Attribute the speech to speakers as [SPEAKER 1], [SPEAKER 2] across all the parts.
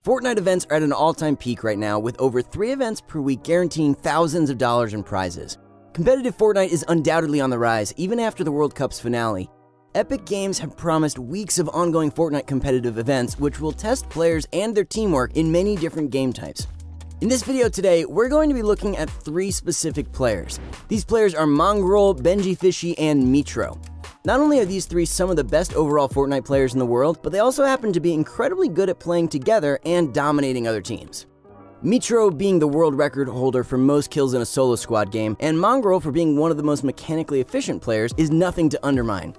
[SPEAKER 1] Fortnite events are at an all-time peak right now, with over 3 events per week guaranteeing thousands of dollars in prizes. Competitive Fortnite is undoubtedly on the rise, even after the World Cup's finale. Epic Games have promised weeks of ongoing Fortnite competitive events, which will test players and their teamwork in many different game types. In this video today, we're going to be looking at 3 specific players. These players are Mongraal, Benjyfishy, and Metro. Not only are these 3 some of the best overall Fortnite players in the world, but they also happen to be incredibly good at playing together and dominating other teams. Metro being the world record holder for most kills in a solo squad game, and Mongraal for being one of the most mechanically efficient players is nothing to undermine.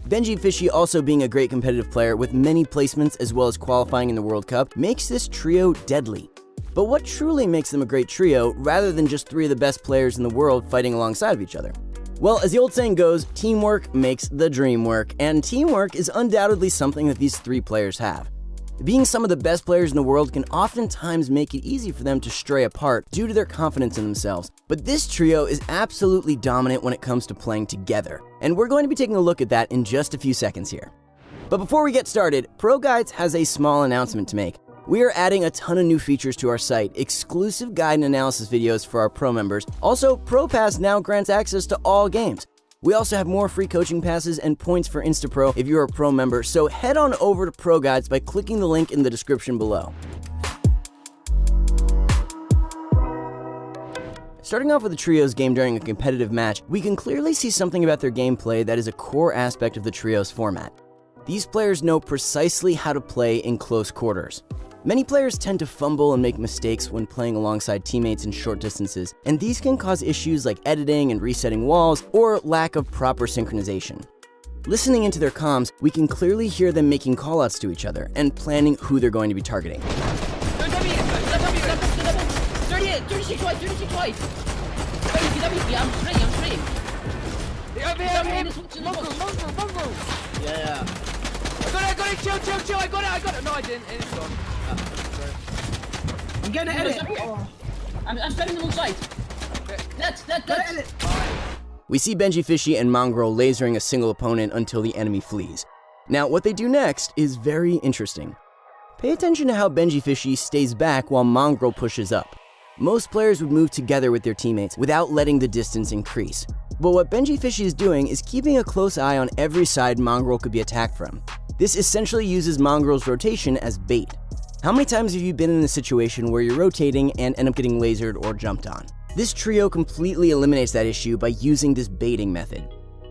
[SPEAKER 1] Benjyfishy also being a great competitive player with many placements as well as qualifying in the World Cup makes this trio deadly. But what truly makes them a great trio rather than just 3 of the best players in the world fighting alongside of each other? Well, as the old saying goes, teamwork makes the dream work, and teamwork is undoubtedly something that these 3 players have. Being some of the best players in the world can oftentimes make it easy for them to stray apart due to their confidence in themselves, but this trio is absolutely dominant when it comes to playing together, and we're going to be taking a look at that in just a few seconds here. But before we get started, Pro Guides has a small announcement to make. We are adding a ton of new features to our site, exclusive guide and analysis videos for our Pro members. Also, Pro Pass now grants access to all games. We also have more free coaching passes and points for InstaPro if you're a Pro member, so head on over to Pro Guides by clicking the link in the description below. Starting off with the Trios game during a competitive match, we can clearly see something about their gameplay that is a core aspect of the Trios format. These players know precisely how to play in close quarters. Many players tend to fumble and make mistakes when playing alongside teammates in short distances, and these can cause issues like editing and resetting walls or lack of proper synchronization. Listening into their comms, we can clearly hear them making callouts to each other and planning who they're going to be targeting.
[SPEAKER 2] I got it, chill, I got it. No, I didn't, it's gone. Sorry.
[SPEAKER 3] I'm gonna edit.
[SPEAKER 4] I'm spamming them on site. That's.
[SPEAKER 1] We see Benjyfishy and Mongraal lasering a single opponent until the enemy flees. Now, what they do next is very interesting. Pay attention to how Benjyfishy stays back while Mongraal pushes up. Most players would move together with their teammates without letting the distance increase. But what Benjyfishy is doing is keeping a close eye on every side Mongraal could be attacked from. This essentially uses Mongraal's rotation as bait. How many times have you been in a situation where you're rotating and end up getting lasered or jumped on? This trio completely eliminates that issue by using this baiting method.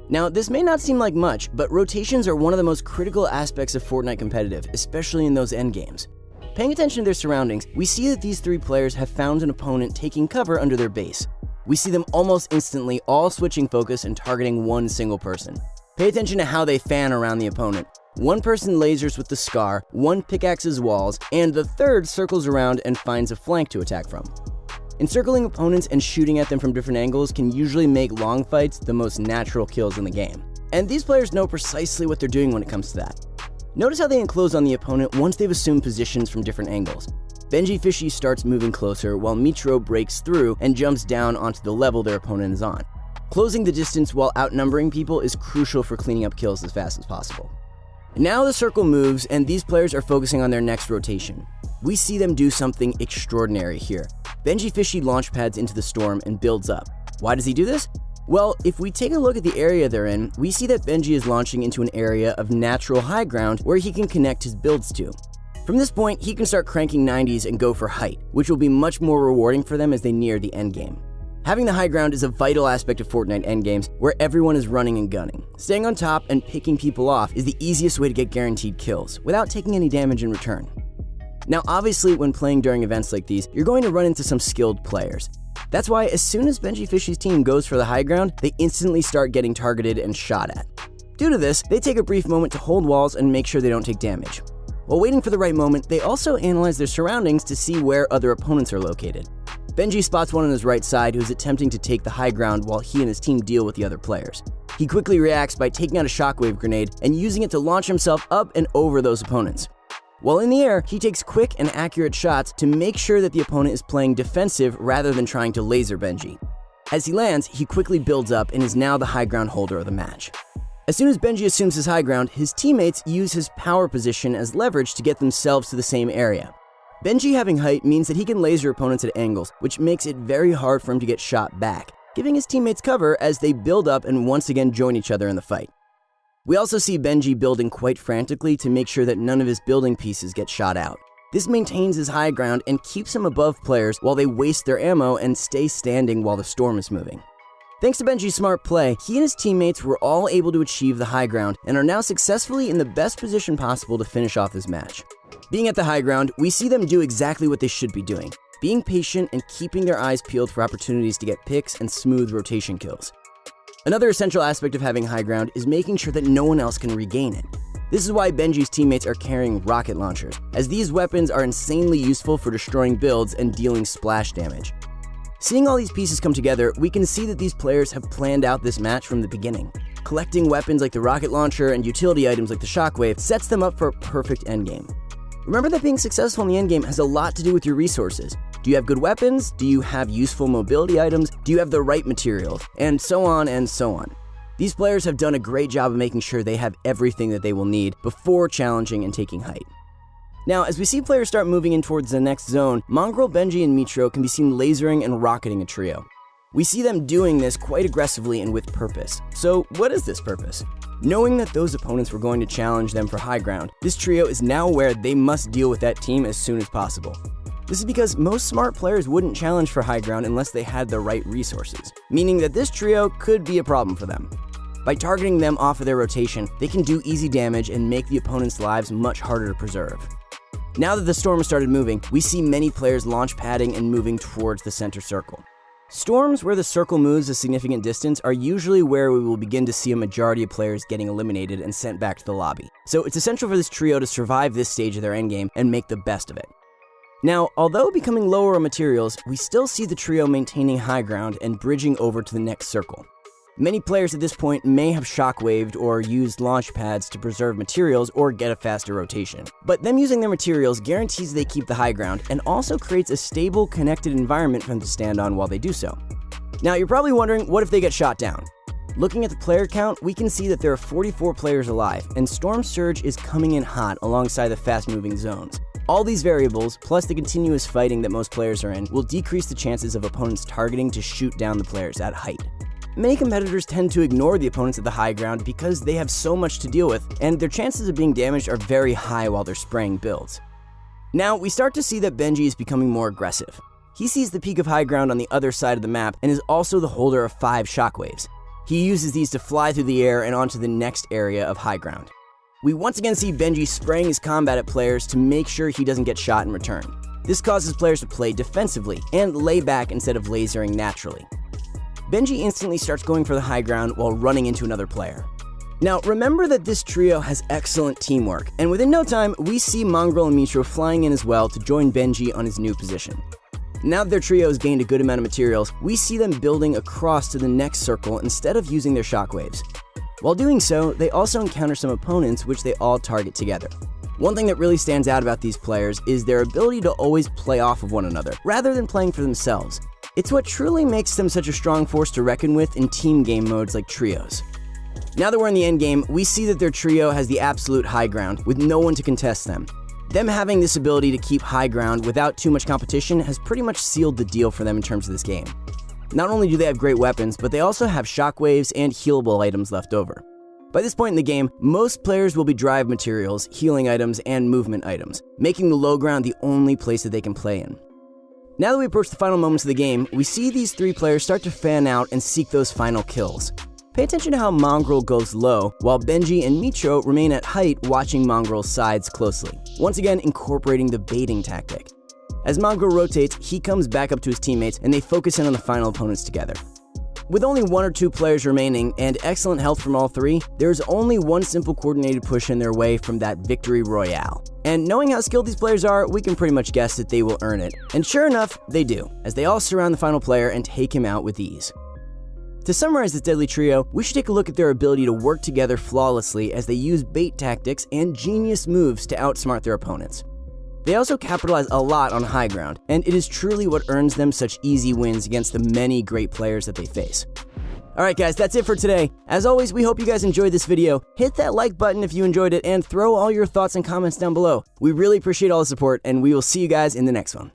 [SPEAKER 1] Now, this may not seem like much, but rotations are one of the most critical aspects of Fortnite competitive, especially in those endgames. Paying attention to their surroundings, we see that these 3 players have found an opponent taking cover under their base. We see them almost instantly all switching focus and targeting one single person. Pay attention to how they fan around the opponent. One person lasers with the Scar, one pickaxes walls, and the third circles around and finds a flank to attack from. Encircling opponents and shooting at them from different angles can usually make long fights the most natural kills in the game. And these players know precisely what they're doing when it comes to that. Notice how they enclose on the opponent once they've assumed positions from different angles. Benjyfishy starts moving closer while Metro breaks through and jumps down onto the level their opponent is on. Closing the distance while outnumbering people is crucial for cleaning up kills as fast as possible. Now the circle moves and these players are focusing on their next rotation. We see them do something extraordinary here. Benjyfishy launch pads into the storm and builds up. Why does he do this? Well, if we take a look at the area they're in, we see that Benji is launching into an area of natural high ground where he can connect his builds to. From this point, he can start cranking 90s and go for height, which will be much more rewarding for them as they near the endgame. Having the high ground is a vital aspect of Fortnite endgames where everyone is running and gunning. Staying on top and picking people off is the easiest way to get guaranteed kills without taking any damage in return. Now obviously when playing during events like these, you're going to run into some skilled players. That's why as soon as Benjyfishy's team goes for the high ground, they instantly start getting targeted and shot at. Due to this, they take a brief moment to hold walls and make sure they don't take damage. While waiting for the right moment, they also analyze their surroundings to see where other opponents are located. Benji spots one on his right side who's attempting to take the high ground while he and his team deal with the other players. He quickly reacts by taking out a shockwave grenade and using it to launch himself up and over those opponents. While in the air, he takes quick and accurate shots to make sure that the opponent is playing defensive rather than trying to laser Benji. As he lands, he quickly builds up and is now the high ground holder of the match. As soon as Benji assumes his high ground, his teammates use his power position as leverage to get themselves to the same area. Benji having height means that he can laser opponents at angles, which makes it very hard for him to get shot back, giving his teammates cover as they build up and once again join each other in the fight. We also see Benji building quite frantically to make sure that none of his building pieces get shot out. This maintains his high ground and keeps him above players while they waste their ammo and stay standing while the storm is moving. Thanks to Benji's smart play, he and his teammates were all able to achieve the high ground and are now successfully in the best position possible to finish off this match. Being at the high ground, we see them do exactly what they should be doing, being patient and keeping their eyes peeled for opportunities to get picks and smooth rotation kills. Another essential aspect of having high ground is making sure that no one else can regain it. This is why Benji's teammates are carrying rocket launchers, as these weapons are insanely useful for destroying builds and dealing splash damage. Seeing all these pieces come together, we can see that these players have planned out this match from the beginning. Collecting weapons like the rocket launcher and utility items like the shockwave sets them up for a perfect endgame. Remember that being successful in the endgame has a lot to do with your resources. Do you have good weapons? Do you have useful mobility items? Do you have the right materials? And so on and so on. These players have done a great job of making sure they have everything that they will need before challenging and taking height. Now, as we see players start moving in towards the next zone, Mongraal, Benji, and Mitro can be seen lasering and rocketing a trio. We see them doing this quite aggressively and with purpose. So what is this purpose? Knowing that those opponents were going to challenge them for high ground, this trio is now aware they must deal with that team as soon as possible. This is because most smart players wouldn't challenge for high ground unless they had the right resources, meaning that this trio could be a problem for them. By targeting them off of their rotation, they can do easy damage and make the opponent's lives much harder to preserve. Now that the storm has started moving, we see many players launch padding and moving towards the center circle. Storms where the circle moves a significant distance are usually where we will begin to see a majority of players getting eliminated and sent back to the lobby. So it's essential for this trio to survive this stage of their endgame and make the best of it. Now, although becoming lower on materials, we still see the trio maintaining high ground and bridging over to the next circle. Many players at this point may have shockwaved or used launch pads to preserve materials or get a faster rotation. But them using their materials guarantees they keep the high ground and also creates a stable, connected environment for them to stand on while they do so. Now, you're probably wondering, what if they get shot down? Looking at the player count, we can see that there are 44 players alive, and Storm Surge is coming in hot alongside the fast-moving zones. All these variables, plus the continuous fighting that most players are in, will decrease the chances of opponents targeting to shoot down the players at height. Many competitors tend to ignore the opponents at the high ground because they have so much to deal with, and their chances of being damaged are very high while they're spraying builds. Now, we start to see that Benji is becoming more aggressive. He sees the peak of high ground on the other side of the map and is also the holder of 5 shockwaves. He uses these to fly through the air and onto the next area of high ground. We once again see Benji spraying his combat at players to make sure he doesn't get shot in return. This causes players to play defensively and lay back instead of lasering naturally. Benji instantly starts going for the high ground while running into another player. Now, remember that this trio has excellent teamwork, and within no time, we see Mongraal and Mitro flying in as well to join Benji on his new position. Now that their trio has gained a good amount of materials, we see them building across to the next circle instead of using their shockwaves. While doing so, they also encounter some opponents which they all target together. One thing that really stands out about these players is their ability to always play off of one another, rather than playing for themselves. It's what truly makes them such a strong force to reckon with in team game modes like TRIOS. Now that we're in the endgame, we see that their trio has the absolute high ground, with no one to contest them. Them having this ability to keep high ground without too much competition has pretty much sealed the deal for them in terms of this game. Not only do they have great weapons, but they also have shockwaves and healable items left over. By this point in the game, most players will be drive materials, healing items, and movement items, making the low ground the only place that they can play in. Now that we approach the final moments of the game, we see these 3 players start to fan out and seek those final kills. Pay attention to how Mongraal goes low, while Benji and Mitro remain at height watching Mongraal's sides closely, once again incorporating the baiting tactic. As Mongraal rotates, he comes back up to his teammates and they focus in on the final opponents together. With only 1 or 2 players remaining and excellent health from all 3, there's only one simple coordinated push in their way from that victory royale. And knowing how skilled these players are, we can pretty much guess that they will earn it. And sure enough, they do, as they all surround the final player and take him out with ease. To summarize this deadly trio, we should take a look at their ability to work together flawlessly as they use bait tactics and genius moves to outsmart their opponents. They also capitalize a lot on high ground, and it is truly what earns them such easy wins against the many great players that they face. Alright guys, that's it for today. As always, we hope you guys enjoyed this video. Hit that like button if you enjoyed it, and throw all your thoughts and comments down below. We really appreciate all the support, and we will see you guys in the next one.